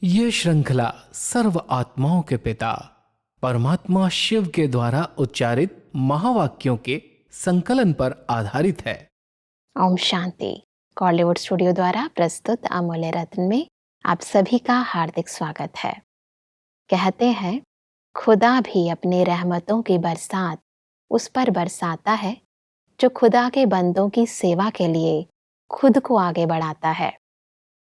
ये श्रृंखला सर्व आत्माओं के पिता परमात्मा शिव के द्वारा उच्चारित महावाक्यों के संकलन पर आधारित है। ओम शांति। कॉलीवुड स्टूडियो द्वारा प्रस्तुत अमूल्य रत्न में आप सभी का हार्दिक स्वागत है। कहते हैं खुदा भी अपनी रहमतों की बरसात उस पर बरसाता है जो खुदा के बंदों की सेवा के लिए खुद को आगे बढ़ाता है।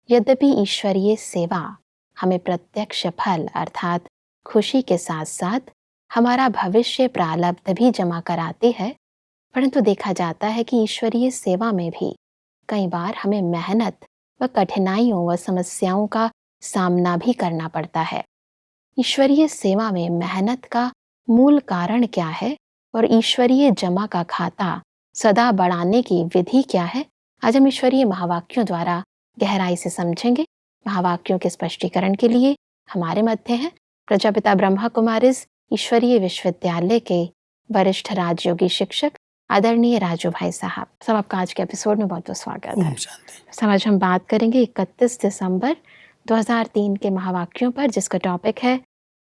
यद्यपि ईश्वरीय सेवा हमें प्रत्यक्ष फल अर्थात खुशी के साथ साथ हमारा भविष्य प्रारब्ध भी जमा कराती है, परंतु देखा जाता है कि ईश्वरीय सेवा में भी कई बार हमें मेहनत व कठिनाइयों व समस्याओं का सामना भी करना पड़ता है। ईश्वरीय सेवा में मेहनत का मूल कारण क्या है और ईश्वरीय जमा का खाता सदा बढ़ाने की विधि क्या है, आज हम ईश्वरीय महावाक्यों द्वारा गहराई से समझेंगे। महावाक्यों के स्पष्टीकरण के लिए हमारे मध्य हैं प्रजापिता ब्रह्मा कुमारिस ईश्वरीय विश्वविद्यालय के वरिष्ठ राजयोगी शिक्षक आदरणीय राजू भाई साहब। सब आपका आज के एपिसोड में बहुत बहुत स्वागत है। सब आज हम बात करेंगे 31 दिसंबर 2003 के महावाक्यों पर, जिसका टॉपिक है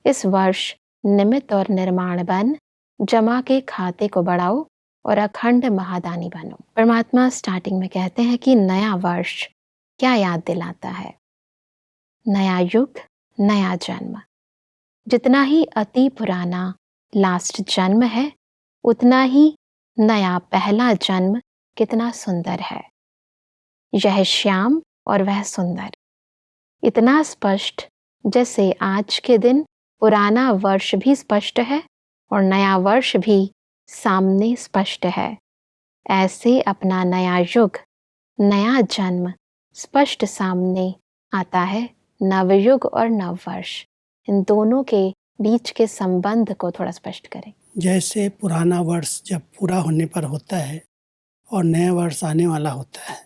इस वर्ष निमित्त और निर्माण बन, जमा के खाते को बढ़ाओ और अखंड महादानी बनो। परमात्मा स्टार्टिंग में कहते हैं कि नया वर्ष क्या याद दिलाता है? नया युग, नया जन्म। जितना ही अति पुराना लास्ट जन्म है, उतना ही नया पहला जन्म कितना सुंदर है। यह श्याम और वह सुंदर, इतना स्पष्ट जैसे आज के दिन पुराना वर्ष भी स्पष्ट है और नया वर्ष भी सामने स्पष्ट है। ऐसे अपना नया युग, नया जन्म स्पष्ट सामने आता है। नवयुग और नववर्ष, इन दोनों के बीच के संबंध को थोड़ा स्पष्ट करें। जैसे पुराना वर्ष जब पूरा होने पर होता है और नया वर्ष आने वाला होता है,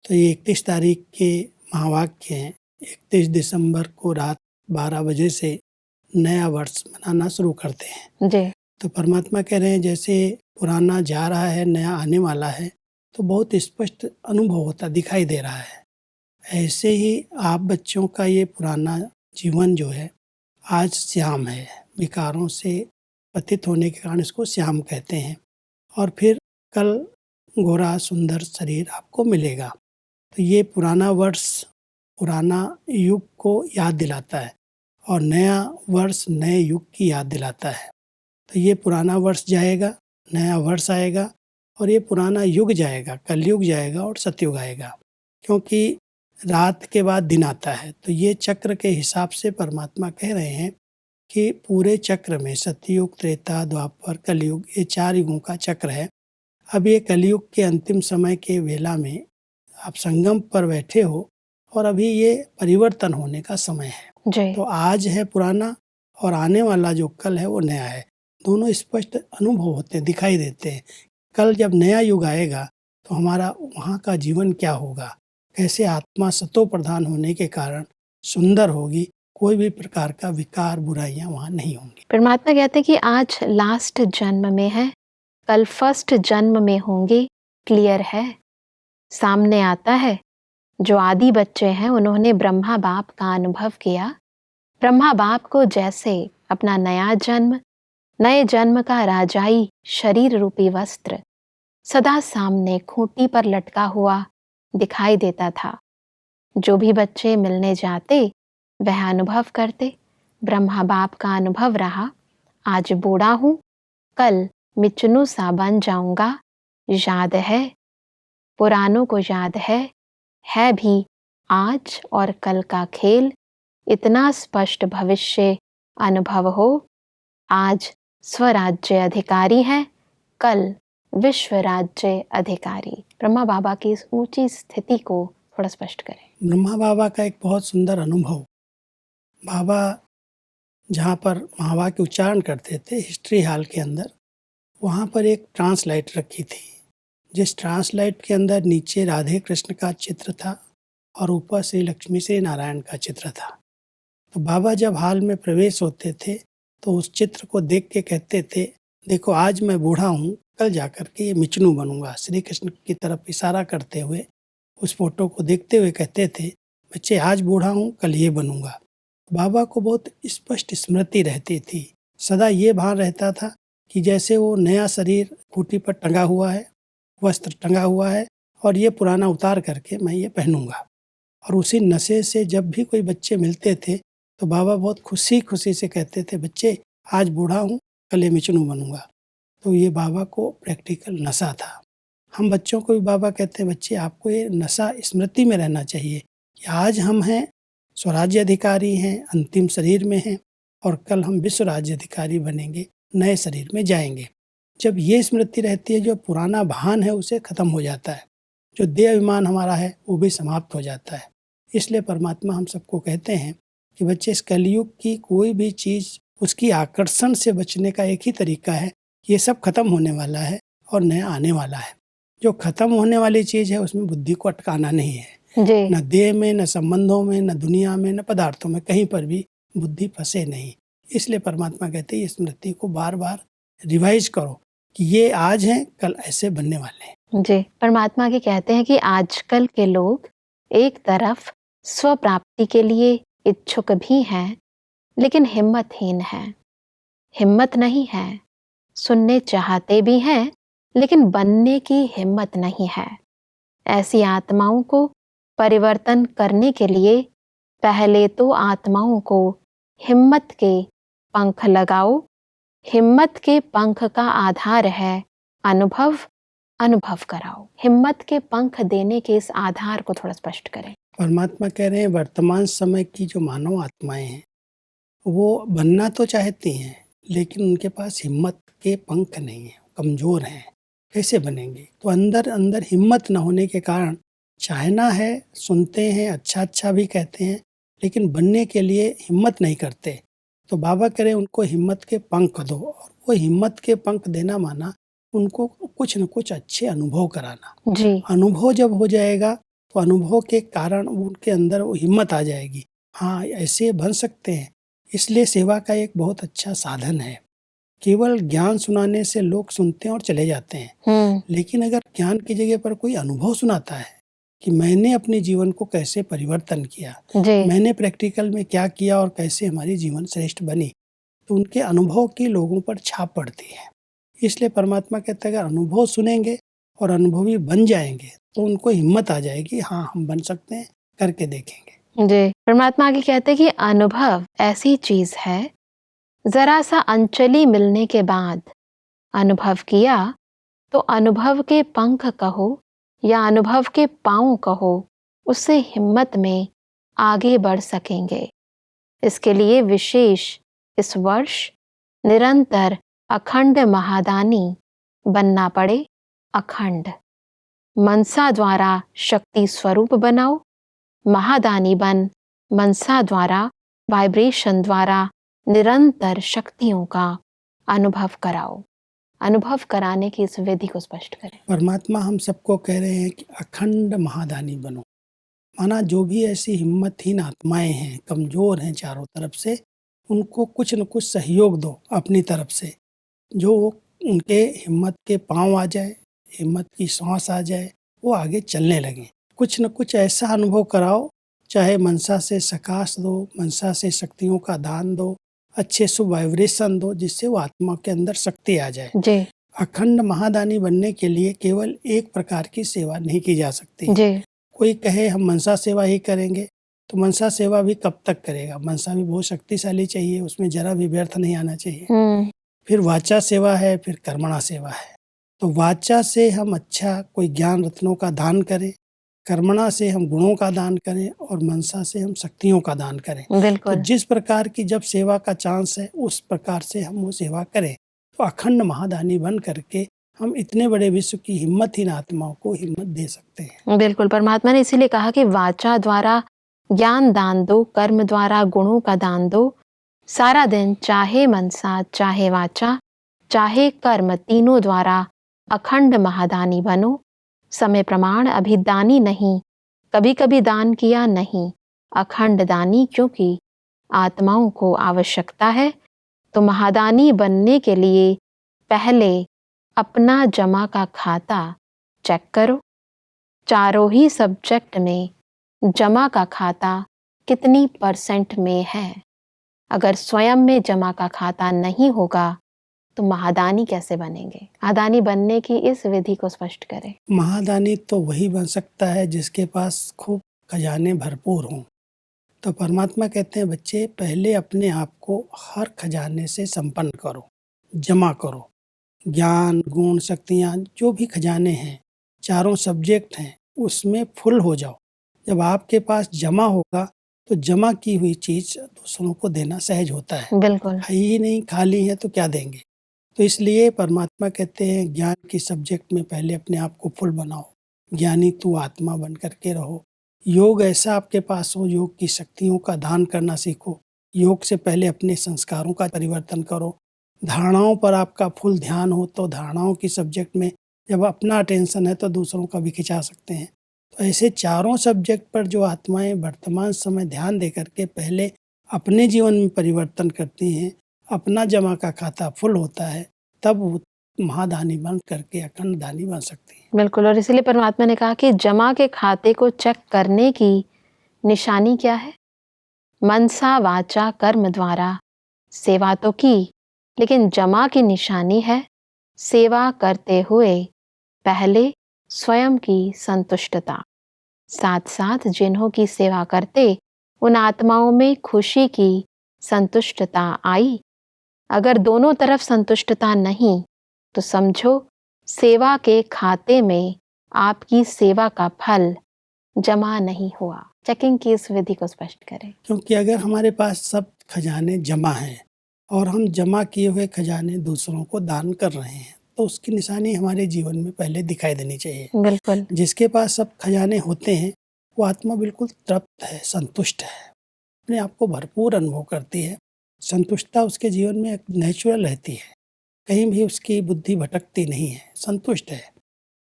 तो ये 31 तारीख के महावाक्य हैं। 31 दिसंबर को रात 12 बजे से नया वर्ष मनाना शुरू करते हैं जी। तो परमात्मा कह रहे हैं जैसे पुराना जा रहा है, नया आने वाला है, तो बहुत स्पष्ट अनुभव होता दिखाई दे रहा है। ऐसे ही आप बच्चों का ये पुराना जीवन जो है आज श्याम है, विकारों से पतित होने के कारण इसको श्याम कहते हैं, और फिर कल गोरा सुंदर शरीर आपको मिलेगा। तो ये पुराना वर्ष पुराना युग को याद दिलाता है और नया वर्ष नए युग की याद दिलाता है। तो ये पुराना वर्ष जाएगा, नया वर्ष आएगा, और ये पुराना युग जाएगा, कलयुग जाएगा और सतयुग आएगा, क्योंकि रात के बाद दिन आता है। तो ये चक्र के हिसाब से परमात्मा कह रहे हैं कि पूरे चक्र में सतयुग, त्रेता, द्वापर, कलयुग, ये 4 युगों का चक्र है। अब ये कलयुग के अंतिम समय के वेला में आप संगम पर बैठे हो और अभी ये परिवर्तन होने का समय है। जी। तो आज है पुराना और आने वाला जो कल है वो नया है। दोनों स्पष्ट अनुभव होते हैं, दिखाई देते हैं। कल जब नया युग आएगा तो हमारा वहाँ का जीवन क्या होगा, कैसे आत्मा सतो प्रधान होने के कारण सुंदर होगी, कोई भी प्रकार का विकार बुराइयां वहाँ नहीं होंगी। परमात्मा कहते हैं कि आज लास्ट जन्म में है, कल फर्स्ट जन्म में होंगे। क्लियर है, सामने आता है। जो आदि बच्चे हैं उन्होंने ब्रह्मा बाप का अनुभव किया। ब्रह्मा बाप को जैसे अपना नया जन्म, नए जन्म का राजाई शरीर रूपी वस्त्र सदा सामने खूंटी पर लटका हुआ दिखाई देता था, जो भी बच्चे मिलने जाते वह अनुभव करते। ब्रह्मा बाप का अनुभव रहा, आज बूढ़ा हूं, कल मिचनू सा बन जाऊंगा। याद है, पुरानों को याद है भी आज और कल का खेल। इतना स्पष्ट भविष्य अनुभव हो, आज स्वराज्य अधिकारी है, कल विश्व राज्य अधिकारी। ब्रह्मा बाबा की इस ऊंची स्थिति को थोड़ा स्पष्ट करें। ब्रह्मा बाबा का एक बहुत सुंदर अनुभव। बाबा जहाँ पर महावाक्य उच्चारण करते थे हिस्ट्री हॉल के अंदर, वहाँ पर एक ट्रांसलाइट रखी थी, जिस ट्रांसलाइट के अंदर नीचे राधे कृष्ण का चित्र था और ऊपर श्री लक्ष्मी श्री नारायण का चित्र था। तो बाबा जब हॉल में प्रवेश होते थे तो उस चित्र को देख के कहते थे, देखो आज मैं बूढ़ा हूँ, कल जाकर के ये मिचनू बनूंगा। श्री कृष्ण की तरफ इशारा करते हुए उस फोटो को देखते हुए कहते थे बच्चे आज बूढ़ा हूँ कल ये बनूंगा। बाबा को बहुत स्पष्ट स्मृति रहती थी, सदा ये भान रहता था कि जैसे वो नया शरीर खूंटी पर टंगा हुआ है, वस्त्र टंगा हुआ है और ये पुराना उतार करके मैं ये पहनूंगा। और उसी नशे से जब भी कोई बच्चे मिलते थे तो बाबा बहुत खुशी खुशी से कहते थे, बच्चे आज बूढ़ा हूँ कल ये मिचनू बनूंगा। तो ये बाबा को प्रैक्टिकल नशा था। हम बच्चों को भी बाबा कहते हैं, बच्चे आपको ये नशा स्मृति में रहना चाहिए कि आज हम हैं स्वराज्य अधिकारी हैं, अंतिम शरीर में हैं और कल हम विश्व राज्य अधिकारी बनेंगे, नए शरीर में जाएंगे। जब ये स्मृति रहती है, जो पुराना भान है उसे खत्म हो जाता है, जो देह अभिमान हमारा है वो भी समाप्त हो जाता है। इसलिए परमात्मा हम सबको कहते हैं कि बच्चे इस कलयुग की कोई भी चीज़ उसकी आकर्षण से बचने का एक ही तरीका है, ये सब खत्म होने वाला है और नया आने वाला है। जो खत्म होने वाली चीज़ है उसमें बुद्धि को अटकाना नहीं है, न देह में, न संबंधों में, न दुनिया में, न पदार्थों में, कहीं पर भी बुद्धि फंसे नहीं। इसलिए परमात्मा कहते हैं स्मृति को बार बार रिवाइज करो कि ये आज हैं कल ऐसे बनने वाले हैं। जी, परमात्मा के कहते हैं कि आजकल के लोग एक तरफ स्व प्राप्ति के लिए इच्छुक भी हैं लेकिन हिम्मतहीन हैं, हिम्मत नहीं है, सुनने चाहते भी हैं लेकिन बनने की हिम्मत नहीं है। ऐसी आत्माओं को परिवर्तन करने के लिए पहले तो आत्माओं को हिम्मत के पंख लगाओ। हिम्मत के पंख का आधार है अनुभव, अनुभव कराओ। हिम्मत के पंख देने के इस आधार को थोड़ा स्पष्ट करें। परमात्मा कह रहे हैं वर्तमान समय की जो मानव आत्माएं हैं वो बनना तो चाहती हैं लेकिन उनके पास हिम्मत के पंख नहीं है, कमज़ोर हैं। कैसे बनेंगे? तो अंदर अंदर हिम्मत न होने के कारण चाहना है, सुनते हैं, अच्छा अच्छा भी कहते हैं लेकिन बनने के लिए हिम्मत नहीं करते। तो बाबा कह रहे हैं उनको हिम्मत के पंख दो, और वो हिम्मत के पंख देना माना उनको कुछ न कुछ अच्छे अनुभव कराना। जी, अनुभव जब हो जाएगा तो अनुभव के कारण उनके अंदर वो हिम्मत आ जाएगी, हाँ ऐसे बन सकते हैं। इसलिए सेवा का एक बहुत अच्छा साधन है। केवल ज्ञान सुनाने से लोग सुनते हैं और चले जाते हैं, लेकिन अगर ज्ञान की जगह पर कोई अनुभव सुनाता है कि मैंने अपने जीवन को कैसे परिवर्तन किया, मैंने प्रैक्टिकल में क्या किया और कैसे हमारी जीवन श्रेष्ठ बनी, तो उनके अनुभव की लोगों पर छाप पड़ती है। इसलिए परमात्मा कहता है अगर अनुभव सुनेंगे और अनुभवी बन जाएंगे तो उनको हिम्मत आ जाएगी, हाँ हम बन सकते हैं, करके देखेंगे। जी, परमात्मा आगे कहते हैं कि अनुभव ऐसी चीज है, जरा सा अंचली मिलने के बाद अनुभव किया तो अनुभव के पंख कहो या अनुभव के पांव कहो, उससे हिम्मत में आगे बढ़ सकेंगे। इसके लिए विशेष इस वर्ष निरंतर अखंड महादानी बनना पड़े। अखंड मनसा द्वारा शक्ति स्वरूप बनाओ, महादानी बन मनसा द्वारा वाइब्रेशन द्वारा निरंतर शक्तियों का अनुभव कराओ। अनुभव कराने की इस विधि को स्पष्ट करें। परमात्मा हम सबको कह रहे हैं कि अखंड महादानी बनो, माना जो भी ऐसी हिम्मतहीन आत्माएं हैं, कमज़ोर हैं चारों तरफ से, उनको कुछ न कुछ सहयोग दो अपनी तरफ से, जो उनके हिम्मत के पांव आ जाए, हिम्मत की सांस आ जाए, वो आगे चलने लगें। कुछ न कुछ ऐसा अनुभव कराओ, चाहे मनसा से सकाश दो, मनसा से शक्तियों का दान दो, अच्छे शुभ वाइब्रेशन दो, जिससे वो आत्मा के अंदर शक्ति आ जाए। जी, अखंड महादानी बनने के लिए केवल एक प्रकार की सेवा नहीं की जा सकती। जी, कोई कहे हम मनसा सेवा ही करेंगे तो मनसा सेवा भी कब तक करेगा? मनसा भी बहुत शक्तिशाली चाहिए, उसमें जरा भी व्यर्थ नहीं आना चाहिए। फिर वाचा सेवा है, फिर कर्मणा सेवा है। तो वाचा से हम अच्छा कोई ज्ञान रत्नों का दान करें, कर्मणा से हम गुणों का दान करें और मनसा से हम शक्तियों का दान करें। बिल्कुल। तो जिस प्रकार की जब सेवा का चांस है उस प्रकार से हम वो सेवा करें तो अखंड महादानी बन करके हम इतने बड़े विश्व की हिम्मतहीन आत्माओं को हिम्मत दे सकते हैं। बिल्कुल, परमात्मा ने इसीलिए कहा कि वाचा द्वारा ज्ञान दान दो, कर्म द्वारा गुणों का दान दो। सारा दिन चाहे मनसा, चाहे वाचा, चाहे कर्म, तीनों द्वारा अखंड महादानी बनो। समय प्रमाण अभी दानी नहीं, कभी कभी दान किया नहीं, अखंड दानी, क्योंकि आत्माओं को आवश्यकता है। तो महादानी बनने के लिए पहले अपना जमा का खाता चेक करो। चारों ही सब्जेक्ट में जमा का खाता कितनी % में है। अगर स्वयं में जमा का खाता नहीं होगा तो महादानी कैसे बनेंगे? महादानी बनने की इस विधि को स्पष्ट करें। महादानी तो वही बन सकता है जिसके पास खूब खजाने भरपूर हों। तो परमात्मा कहते हैं बच्चे पहले अपने आप को हर खजाने से संपन्न करो, जमा करो। ज्ञान, गुण, शक्तियाँ जो भी खजाने हैं, चारों सब्जेक्ट हैं, उसमें फुल हो जाओ। जब आपके पास जमा होगा तो जमा की हुई चीज़ दूसरों को देना सहज होता है। बिल्कुल। है ही नहीं, खाली है तो क्या देंगे। तो इसलिए परमात्मा कहते हैं ज्ञान की सब्जेक्ट में पहले अपने आप को फुल बनाओ। ज्ञानी तू आत्मा बन करके रहो। योग ऐसा आपके पास हो, योग की शक्तियों का दान करना सीखो। योग से पहले अपने संस्कारों का परिवर्तन करो। धारणाओं पर आपका फुल ध्यान हो तो धारणाओं की सब्जेक्ट में जब अपना अटेंशन है तो दूसरों का भी खिंचा सकते हैं। तो ऐसे चारों सब्जेक्ट पर जो आत्माएं वर्तमान समय ध्यान दे करके पहले अपने जीवन में परिवर्तन करती हैं, अपना जमा का खाता फुल होता है, तब वो महादानी बन करके अखंड दानी बन सकती है। बिल्कुल। और इसीलिए परमात्मा ने कहा कि जमा के खाते को चेक करने की निशानी क्या है? मनसा वाचा कर्म द्वारा सेवा तो की, लेकिन जमा की निशानी है सेवा करते हुए पहले स्वयं की संतुष्टता, साथ साथ जिन्हों की सेवा करते उन आत्माओं में खुशी की संतुष्टता आई। अगर दोनों तरफ संतुष्टता नहीं तो समझो सेवा के खाते में आपकी सेवा का फल जमा नहीं हुआ। चेकिंग की इस विधि को स्पष्ट करें। क्योंकि अगर हमारे पास सब खजाने जमा हैं और हम जमा किए हुए खजाने दूसरों को दान कर रहे हैं तो उसकी निशानी हमारे जीवन में पहले दिखाई देनी चाहिए। बिल्कुल। जिसके पास सब खजाने होते हैं वो आत्मा बिल्कुल तृप्त है, संतुष्ट है, अपने आप को भरपूर अनुभव करती है। संतुष्टता उसके जीवन में एक नेचुरल रहती है, कहीं भी उसकी बुद्धि भटकती नहीं है, संतुष्ट है।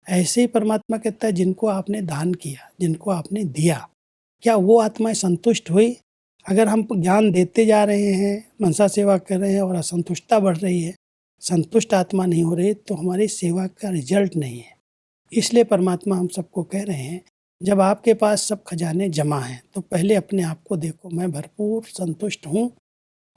ऐसे ही परमात्मा कहता है जिनको आपने दान किया, जिनको आपने दिया, क्या वो आत्माएं संतुष्ट हुई? अगर हम ज्ञान देते जा रहे हैं, मनसा सेवा कर रहे हैं और असंतुष्टता बढ़ रही है, संतुष्ट आत्मा नहीं हो रही तो हमारी सेवा का रिजल्ट नहीं है। इसलिए परमात्मा हम सबको कह रहे हैं जब आपके पास सब खजाने जमा हैं तो पहले अपने आप को देखो, मैं भरपूर संतुष्ट हूँ।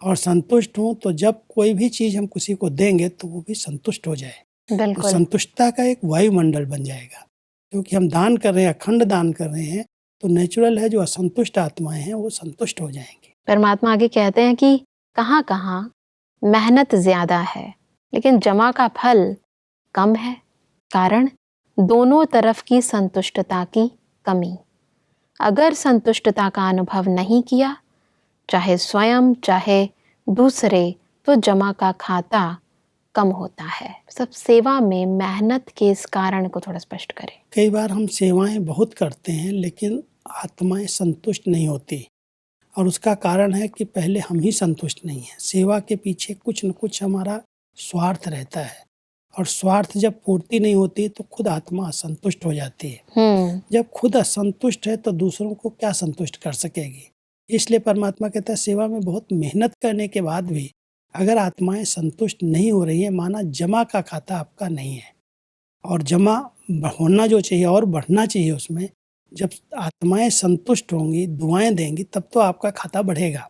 और संतुष्ट हूँ तो जब कोई भी चीज़ हम किसी को देंगे तो वो भी संतुष्ट हो जाए। तो बिल्कुल। संतुष्टता का एक वायुमंडल बन जाएगा, क्योंकि हम दान कर रहे हैं, अखंड दान कर रहे हैं, तो नेचुरल है जो असंतुष्ट आत्माएं हैं वो संतुष्ट हो जाएंगी। परमात्मा आगे कहते हैं कि कहाँ कहाँ मेहनत ज्यादा है लेकिन जमा का फल कम है। कारण दोनों तरफ की संतुष्टता की कमी। अगर संतुष्टता का अनुभव नहीं किया, चाहे स्वयं चाहे दूसरे, तो जमा का खाता कम होता है। सब सेवा में मेहनत के इस कारण को थोड़ा स्पष्ट करें। कई बार हम सेवाएं बहुत करते हैं लेकिन आत्माएं संतुष्ट नहीं होती और उसका कारण है कि पहले हम ही संतुष्ट नहीं हैं। सेवा के पीछे कुछ न कुछ हमारा स्वार्थ रहता है और स्वार्थ जब पूर्ति नहीं होती तो खुद आत्मा असंतुष्ट हो जाती है। जब खुद असंतुष्ट है तो दूसरों को क्या संतुष्ट कर सकेगी। इसलिए परमात्मा कहता है सेवा में बहुत मेहनत करने के बाद भी अगर आत्माएं संतुष्ट नहीं हो रही है, माना जमा का खाता आपका नहीं है और जमा होना जो चाहिए और बढ़ना चाहिए उसमें। जब आत्माएं संतुष्ट होंगी, दुआएं देंगी, तब तो आपका खाता बढ़ेगा।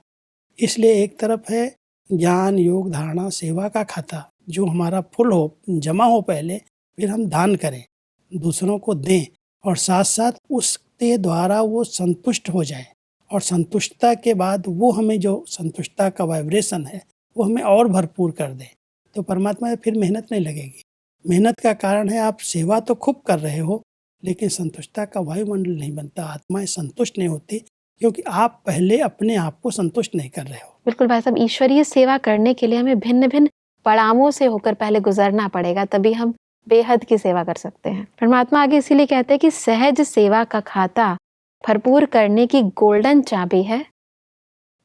इसलिए एक तरफ है ज्ञान, योग, धारणा, सेवा का खाता जो हमारा फुल हो, जमा हो पहले, फिर हम दान करें, दूसरों को दें और साथ साथ उसके द्वारा वो संतुष्ट हो जाए और संतुष्टता के बाद वो हमें जो संतुष्टता का वाइब्रेशन है वो हमें और भरपूर कर दे। तो परमात्मा में फिर मेहनत नहीं लगेगी। मेहनत का कारण है आप सेवा तो खूब कर रहे हो लेकिन संतुष्टता का वायुमंडल नहीं बनता, आत्माएं संतुष्ट नहीं होती क्योंकि आप पहले अपने आप को संतुष्ट नहीं कर रहे हो। बिल्कुल भाई साहब, ईश्वरीय सेवा करने के लिए हमें भिन्न भिन्न पड़ावों से होकर पहले गुजरना पड़ेगा, तभी हम बेहद की सेवा कर सकते हैं। परमात्मा आगे इसीलिए कहते हैं कि सहज सेवा का खाता भरपूर करने की गोल्डन चाबी है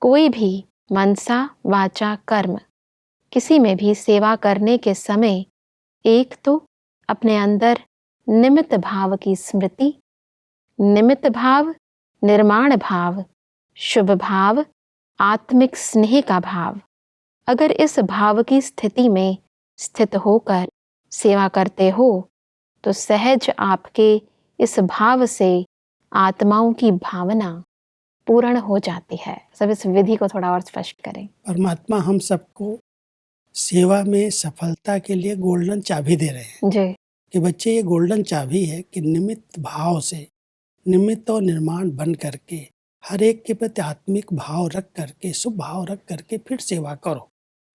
कोई भी मनसा वाचा कर्म। किसी में भी सेवा करने के समय एक तो अपने अंदर निमित्त भाव की स्मृति, निमित्त भाव, निर्माण भाव, शुभ भाव, आत्मिक स्नेह का भाव। अगर इस भाव की स्थिति में स्थित होकर सेवा करते हो तो सहज आपके इस भाव से आत्माओं की भावना पूर्ण हो जाती है? सब इस विधि को थोड़ा और स्पष्ट करें। परमात्मा हम सबको सेवा में सफलता के लिए गोल्डन चाबी दे रहे हैं जी। कि बच्चे ये गोल्डन चाबी है कि निमित्त भाव से, निमित्त और निर्माण बन करके, हर एक के प्रति आत्मिक भाव रख करके, शुभ भाव रख करके फिर सेवा करो।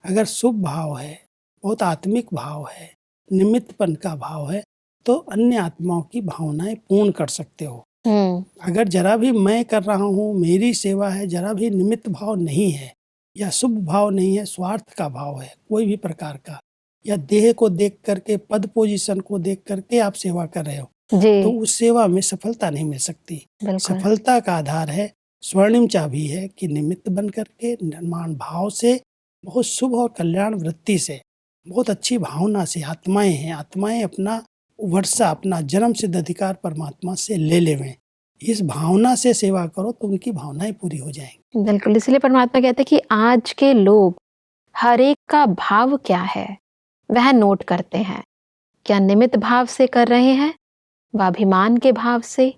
अगर शुभ भाव है, बहुत आत्मिक भाव है, निमित्तपन का भाव है, तो अन्य आत्माओं की भावनाएं पूर्ण कर सकते हो। अगर जरा भी मैं कर रहा हूँ, मेरी सेवा है, जरा भी निमित्त भाव नहीं है या शुभ भाव नहीं है, स्वार्थ का भाव है कोई भी प्रकार का, या देह को देख करके, पद पोजीशन को देख करके आप सेवा कर रहे हो, तो जी, उस सेवा में सफलता नहीं मिल सकती। बिल्कुल। सफलता का आधार है, स्वर्णिम चाबी है कि निमित्त बन करके, निर्माण भाव से, बहुत शुभ और कल्याण वृत्ति से, बहुत अच्छी भावना से आत्माएं हैं, आत्माएं अपना वर्षा, अपना जन्म सिद्ध अधिकार परमात्मा से ले लेवें, इस भावना से सेवा करो तो उनकी भावनाएं पूरी हो जाएंगी। बिल्कुल, इसलिए परमात्मा कहते हैं कि आज के लोग हर एक का भाव क्या है वह नोट करते हैं। क्या निमित्त भाव से कर रहे हैं व अभिमान के भाव से?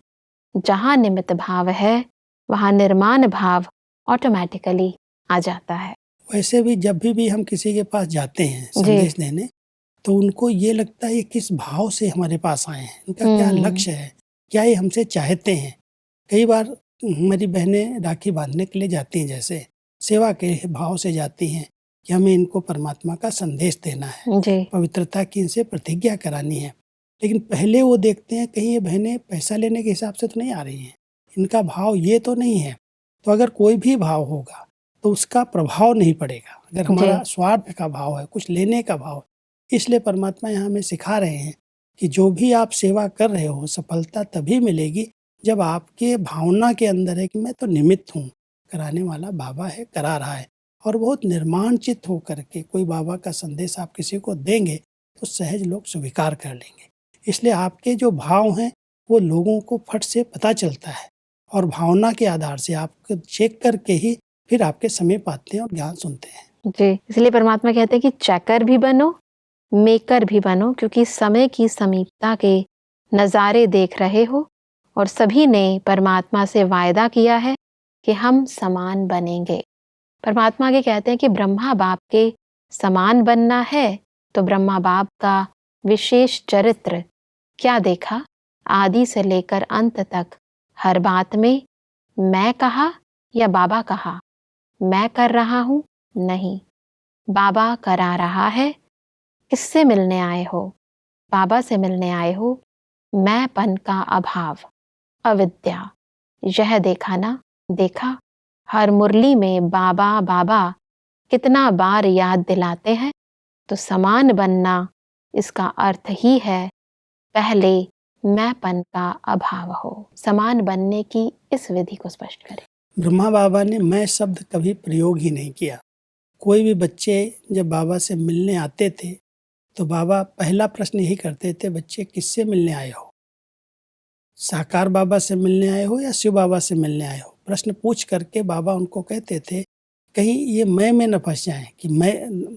जहाँ निमित्त भाव है वहाँ निर्माण भाव ऑटोमेटिकली आ जाता है। वैसे भी जब भी हम किसी के पास जाते हैं संदेश देने, तो उनको ये लगता है ये किस भाव से हमारे पास आए हैं, इनका क्या लक्ष्य है, क्या ये हमसे चाहते हैं। कई बार हमारी बहनें राखी बांधने के लिए जाती हैं, जैसे सेवा के भाव से जाती हैं कि हमें इनको परमात्मा का संदेश देना है, जी, पवित्रता की इनसे प्रतिज्ञा करानी है। लेकिन पहले वो देखते हैं कहीं ये बहनें पैसा लेने के हिसाब से तो नहीं आ रही हैं, इनका भाव ये तो नहीं है। तो अगर कोई भी भाव होगा तो उसका प्रभाव नहीं पड़ेगा। अगर हमारा स्वार्थ का भाव है, कुछ लेने का भाव है, इसलिए परमात्मा यहाँ हमें सिखा रहे हैं कि जो भी आप सेवा कर रहे हो, सफलता तभी मिलेगी जब आपके भावना के अंदर है कि मैं तो निमित्त हूँ, कराने वाला बाबा है, करा रहा है। और बहुत निर्माणचित होकर के कोई बाबा का संदेश आप किसी को देंगे तो सहज लोग स्वीकार कर लेंगे। इसलिए आपके जो भाव हैं वो लोगों को फट से पता चलता है, और भावना के आधार से आपको चेक करके ही फिर आपके समीप आते हैं और ज्ञान सुनते हैं। जी, इसलिए परमात्मा कहते हैं कि चेकर भी बनो, मेकर भी बनो, क्योंकि समय की समीपता के नज़ारे देख रहे हो और सभी ने परमात्मा से वायदा किया है कि हम समान बनेंगे। परमात्मा आगे कहते हैं कि ब्रह्मा बाप के समान बनना है तो ब्रह्मा बाप का विशेष चरित्र क्या देखा, आदि से लेकर अंत तक हर बात में मैं कहा या बाबा कहा, मैं कर रहा हूँ नहीं, बाबा करा रहा है। किससे मिलने आए हो? बाबा से मिलने आए हो। मैंपन का अभाव, अविद्या, यह देखा ना, देखा। हर मुरली में बाबा बाबा कितना बार याद दिलाते हैं। तो समान बनना इसका अर्थ ही है पहले मैंपन का अभाव हो। समान बनने की इस विधि को स्पष्ट करें। ब्रह्मा बाबा ने मैं शब्द कभी प्रयोग ही नहीं किया। कोई भी बच्चे जब बाबा से मिलने आते थे तो बाबा पहला प्रश्न यही करते थे, बच्चे किससे मिलने आए हो? साकार बाबा से मिलने आए हो या शिव बाबा से मिलने आए हो? प्रश्न पूछ करके बाबा उनको कहते थे कहीं ये मैं में न फंस जाएं कि मैं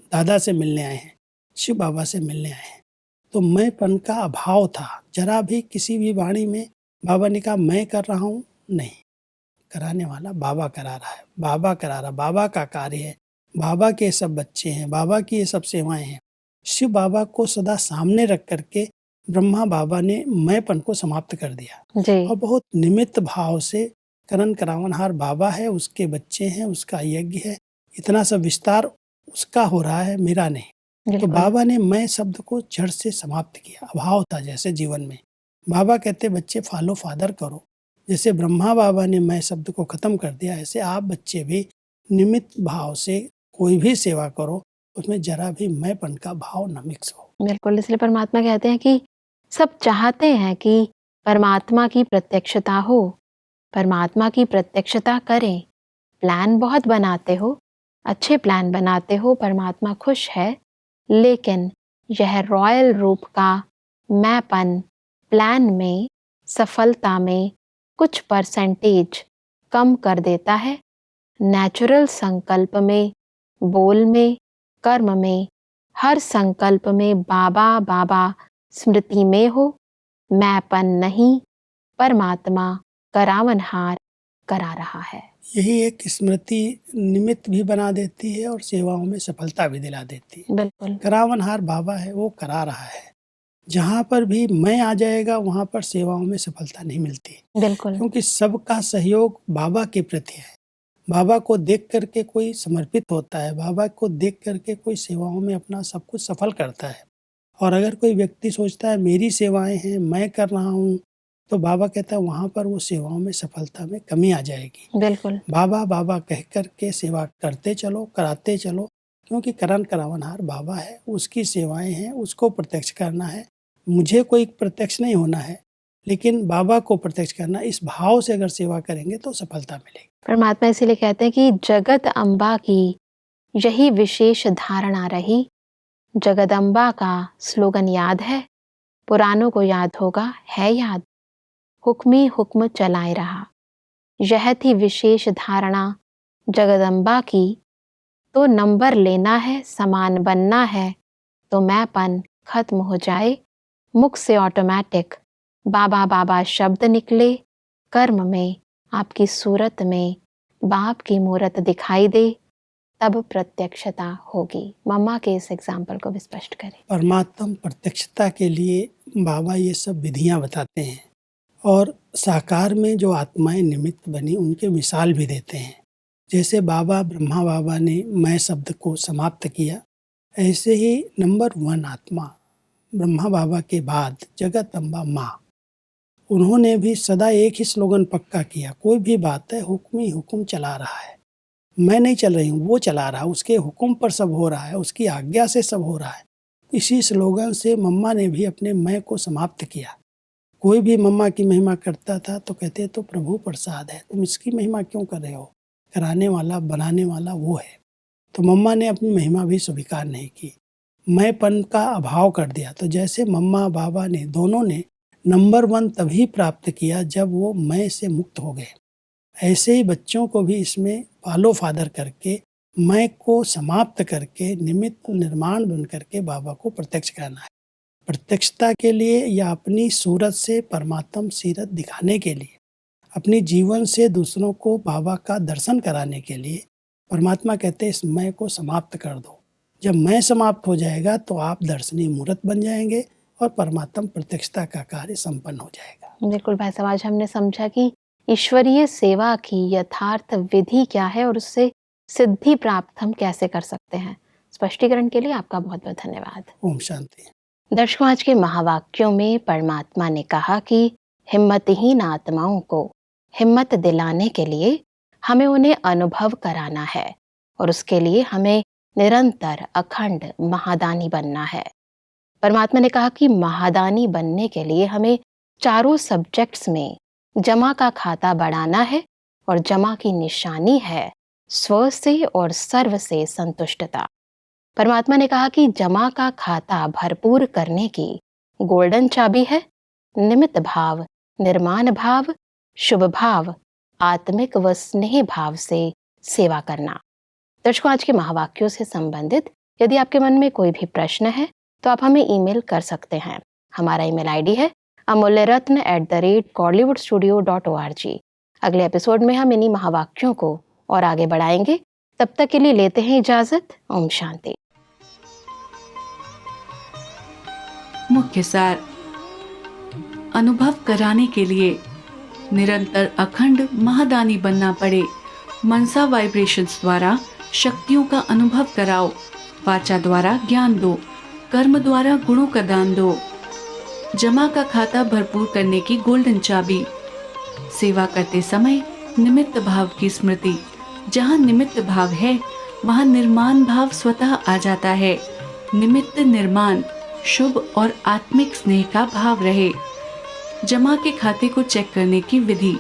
दादा से मिलने आए हैं, शिव बाबा से मिलने आए हैं। तो मैंपन का अभाव था। जरा भी किसी भी वाणी में बाबा ने कहा मैं कर रहा हूँ, नहीं, कराने वाला बाबा करा रहा है, बाबा करा रहा, बाबा का कार्य है, बाबा के सब बच्चे हैं, बाबा की ये सब सेवाएं हैं। शिव बाबा को सदा सामने रख करके ब्रह्मा बाबा ने मैंपन को समाप्त कर दिया जी, और बहुत निमित्त भाव से करण करावनहार बाबा है, उसके बच्चे हैं, उसका यज्ञ है, इतना सब विस्तार उसका हो रहा है, मेरा नहीं। तो बिल्कुल। बाबा ने मैं शब्द को जड़ से समाप्त किया। अभाव था जैसे जीवन में, बाबा कहते बच्चे फॉलो फादर करो। जैसे ब्रह्मा बाबा ने मैं शब्द को खत्म कर दिया, ऐसे आप बच्चे भी निमित्त भाव से कोई भी सेवा करो, उसमें जरा भी मैंपन का भाव न मिक्स हो। बिल्कुल, इसलिए परमात्मा कहते हैं कि सब चाहते हैं कि परमात्मा की प्रत्यक्षता हो, परमात्मा की प्रत्यक्षता करें। प्लान बहुत बनाते हो, अच्छे प्लान बनाते हो, परमात्मा खुश है, लेकिन यह रॉयल रूप का मैंपन प्लान में, सफलता में कुछ परसेंटेज कम कर देता है। नेचुरल संकल्प में, बोल में, कर्म में, हर संकल्प में बाबा बाबा स्मृति में हो, मैंपन नहीं, परमात्मा करावनहार करा रहा है। यही एक स्मृति निमित्त भी बना देती है और सेवाओं में सफलता भी दिला देती है। बिल्कुल करावनहार बाबा है, वो करा रहा है। जहाँ पर भी मैं आ जाएगा वहाँ पर सेवाओं में सफलता नहीं मिलती, बिल्कुल क्योंकि सबका सहयोग बाबा के प्रति है। बाबा को देख करके कोई समर्पित होता है, बाबा को देख करके कोई सेवाओं में अपना सब कुछ सफल करता है। और अगर कोई व्यक्ति सोचता है मेरी सेवाएं हैं, मैं कर रहा हूँ, तो बाबा कहता है वहाँ पर वो सेवाओं में सफलता में कमी आ जाएगी। बिल्कुल बाबा बाबा कह करके सेवा करते चलो, कराते चलो, क्योंकि करण करावनहार बाबा है, उसकी सेवाएं हैं, उसको प्रत्यक्ष करना है। मुझे कोई प्रत्यक्ष नहीं होना है, लेकिन बाबा को प्रत्यक्ष करना। इस भाव से अगर सेवा करेंगे तो सफलता मिलेगी। परमात्मा इसीलिए कहते हैं कि जगत अम्बा की यही विशेष धारणा रही। जगदम्बा का स्लोगन याद है, पुरानों को याद होगा, है याद, हुक्मी हुक्म चलाए रहा। यह थी विशेष धारणा जगदम्बा की। तो नंबर लेना है, समान बनना है, तो मैंपन खत्म हो जाए। मुख से ऑटोमेटिक बाबा बाबा शब्द निकले, कर्म में आपकी सूरत में बाप की मूरत दिखाई दे, तब प्रत्यक्षता होगी। मम्मा के इस एग्जाम्पल को भी स्पष्ट करें। परमात्म प्रत्यक्षता के लिए बाबा ये सब विधियां बताते हैं और साकार में जो आत्माएं निमित्त बनी उनके मिसाल भी देते हैं। जैसे बाबा ब्रह्मा बाबा ने मैं शब्द को समाप्त किया, ऐसे ही नंबर 1 आत्मा ब्रह्मा बाबा के बाद जगत अम्बा माँ, उन्होंने भी सदा एक ही स्लोगन पक्का किया। कोई भी बात है, हुक्म ही हुक्म चला रहा है, मैं नहीं चल रही हूँ, वो चला रहा है, उसके हुक्म पर सब हो रहा है, उसकी आज्ञा से सब हो रहा है। इसी स्लोगन से मम्मा ने भी अपने मैं को समाप्त किया। कोई भी मम्मा की महिमा करता था तो कहते तो प्रभु प्रसाद है, तुम इसकी महिमा क्यों कर रहे हो, कराने वाला बनाने वाला वो है। तो मम्मा ने अपनी महिमा भी स्वीकार नहीं की, मैंपन का अभाव कर दिया। तो जैसे मम्मा बाबा ने दोनों ने नंबर 1 तभी प्राप्त किया जब वो मैं से मुक्त हो गए, ऐसे ही बच्चों को भी इसमें फॉलो फादर करके मैं को समाप्त करके निमित्त निर्माण बन करके बाबा को प्रत्यक्ष करना है। प्रत्यक्षता के लिए या अपनी सूरत से परमात्म सीरत दिखाने के लिए, अपनी जीवन से दूसरों को बाबा का दर्शन कराने के लिए परमात्मा कहते हैं इस मैं को समाप्त कर दो। जब मैं समाप्त हो जाएगा तो आप दर्शनीय मूर्त बन जाएंगे और परमात्म प्रत्यक्षता का कार्य संपन्न हो जाएगा। बिल्कुल भाई साहब, आज हमने समझा कि ईश्वरीय सेवा की यथार्थ विधि क्या है और उससे सिद्धि प्राप्त हम कैसे कर सकते हैं। स्पष्टीकरण के लिए आपका बहुत बहुत धन्यवाद। ओम शांति। दर्शकों, आज के महावाक्यों में परमात्मा ने कहा कि हिम्मतहीन आत्माओं को हिम्मत दिलाने के लिए हमें उन्हें अनुभव कराना है और उसके लिए हमें निरंतर अखंड महादानी बनना है। परमात्मा ने कहा कि महादानी बनने के लिए हमें चारों सब्जेक्ट्स में जमा का खाता बढ़ाना है और जमा की निशानी है स्व से और सर्व से संतुष्टता। परमात्मा ने कहा कि जमा का खाता भरपूर करने की गोल्डन चाबी है निमित्त भाव, निर्माण भाव, शुभ भाव, आत्मिक व स्नेह भाव से सेवा करना। दर्शकों, आज के महावाक्यों से संबंधित यदि आपके मन में कोई भी प्रश्न है तो आप हमें ईमेल कर सकते हैं। हमारा ईमेल आईडी है amulyaratna@gollywoodstudio.org। अगले एपिसोड में हम इन्हीं महावाक्यों को और आगे बढ़ाएंगे। तब तक के लिए लेते हैं इजाजत। ओम शांति। मुख्य सार, अनुभव कराने के लिए निरंतर अखंड महादानी बनना पड़े। मनसा वाइब्रेशंस द्वारा शक्तियों का अनुभव कराओ, वाचा द्वारा ज्ञान दो, कर्म द्वारा गुणों का दान दो। जमा का खाता भरपूर करने की गोल्डन चाबी। सेवा करते समय निमित्त भाव की स्मृति। जहाँ निमित्त भाव है वहाँ निर्माण भाव स्वतः आ जाता है। निमित्त निर्माण, शुभ और आत्मिक स्नेह का भाव रहे। जमा के खाते को चेक करने की विधि।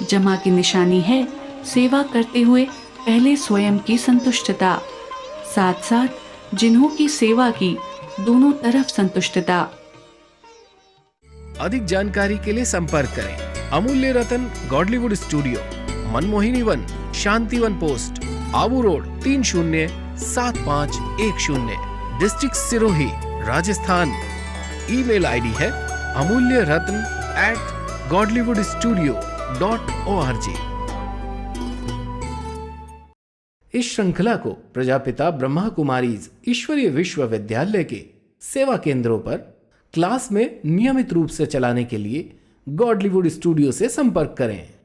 जमा की निशानी है सेवा करते हुए पहले स्वयं की संतुष्टता, साथ साथ जिन्हों की सेवा की दोनों तरफ संतुष्टता। अधिक जानकारी के लिए संपर्क करें Amulya Ratan Godlywood studio, Manmohini Van, Shantivan post, Abu road 307510, district Sirohi, Rajasthan. Email ID है amulyaratn@godlywoodstudio.org। इस श्रृंखला को प्रजापिता ब्रह्मा कुमारीज ईश्वरीय विश्वविद्यालय के सेवा केंद्रों पर क्लास में नियमित रूप से चलाने के लिए गॉडलीवुड स्टूडियो से संपर्क करें।